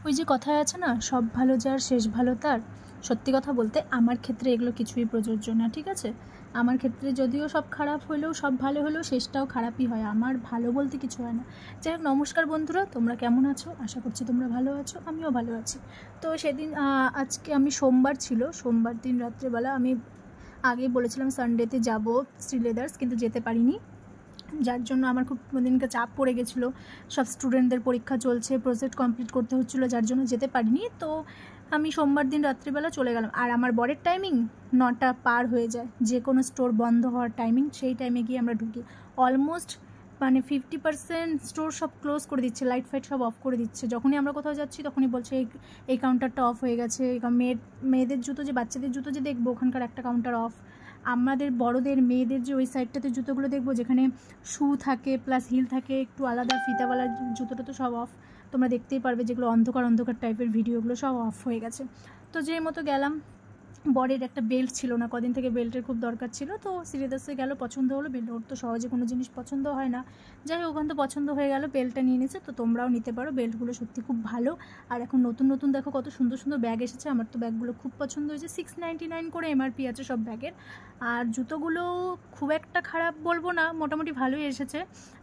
ওই যে কথায় আছে না, সব ভালো যার শেষ ভালো তার। সত্যি কথা বলতে আমার ক্ষেত্রে এগুলো কিছুই প্রযোজ্য না, ঠিক আছে। আমার ক্ষেত্রে যদিও সব খারাপ হলেও, সব ভালো হলেও শেষটাও খারাপই হয়, আমার ভালো বলতে কিছু হয় না। যাই হোক, নমস্কার বন্ধুরা, তোমরা কেমন আছো? আশা করছি তোমরা ভালো আছো, আমিও ভালো আছি। তো সেদিন আজকে সোমবার ছিল, সোমবার দিন রাত্রেবেলা আমি আগেই বলেছিলাম সানডেতে যাব শ্রীলেদার্স, কিন্তু যেতে পারিনি, যার জন্য আমার খুব দিনকে চাপ পড়ে গেছিলো। সব স্টুডেন্টদের পরীক্ষা চলছে, প্রজেক্ট কমপ্লিট করতে হচ্ছিলো, যার জন্য যেতে পারিনি। তো আমি সোমবার দিন রাত্রিবেলা চলে গেলাম। আর আমার বরের টাইমিং 9টা পার হয়ে যায়, যে কোনো স্টোর বন্ধ হওয়ার টাইমিং, সেই টাইমে গিয়ে আমরা ঢুকি। অলমোস্ট মানে 50% স্টোর সব ক্লোজ করে দিচ্ছে, লাইট ফাইট সব অফ করে দিচ্ছে। যখনই আমরা কোথাও যাচ্ছি তখনই বলছে এই কাউন্টারটা অফ হয়ে গেছে, মেয়েদের জুতো যে, বাচ্চাদের জুতো যে দেখবো, ওখানকার একটা কাউন্টার অফ। আমাদের বড়দের মেয়েদের যে ওই সাইডটাতে জুতোগুলো দেখবো, যেখানে শু থাকে প্লাস হিল থাকে, একটু আলাদা ফিতাওয়ালা জুতোটা তো সব অফ। তোমরা দেখতেই পারবে যেগুলো অন্ধকার অন্ধকার টাইপের ভিডিওগুলো সব অফ হয়ে গেছে। তো যে মতো গেলাম, বরের একটা বেল্ট ছিল না, কদিন থেকে বেল্টের খুব দরকার ছিল। তো শ্রীলেদার্সে গেল, পছন্দ হলো বেল্ট। ওর তো সহজে কোনো জিনিস পছন্দ হয় না, যাই হোক ওখান তো পছন্দ হয়ে গেল, বেল্টটা নিয়ে নিয়েছে। তো তোমরাও নিতে পারো, বেল্টগুলো সত্যি খুব ভালো। আর এখন নতুন নতুন দেখো কত সুন্দর সুন্দর ব্যাগ এসেছে, আমার তো ব্যাগগুলো খুব পছন্দ হয়েছে। 699 করে এমআরপি আছে সব ব্যাগের। আর জুতোগুলো খুব একটা খারাপ বলবো না, মোটামুটি ভালোই এসেছে।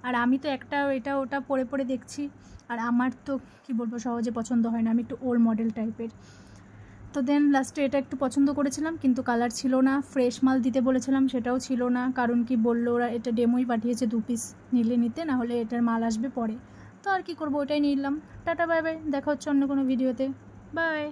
আর আমি তো একটা এটা ওটা পরে পরে দেখছি, আর আমার তো কি বলবো, সহজে পছন্দ হয় না, আমি একটু ওল্ড মডেল টাইপের। তো দেন লাস্টে এটা একটু পছন্দ করেছিলাম, কিন্তু কালার ছিল না। ফ্রেশ মাল দিতে বলেছিলাম, সেটাও ছিল না, কারণ কি বললো ওরা, এটা ডেমোই পাঠিয়েছে, 2 পিস নিলে নিতে, না হলে এটার মাল আসবে পরে। তো আর কি করবো, ওটাই নিলাম। টাটা বাই বাই, দেখা হচ্ছে অন্য কোনো ভিডিওতে, বাই।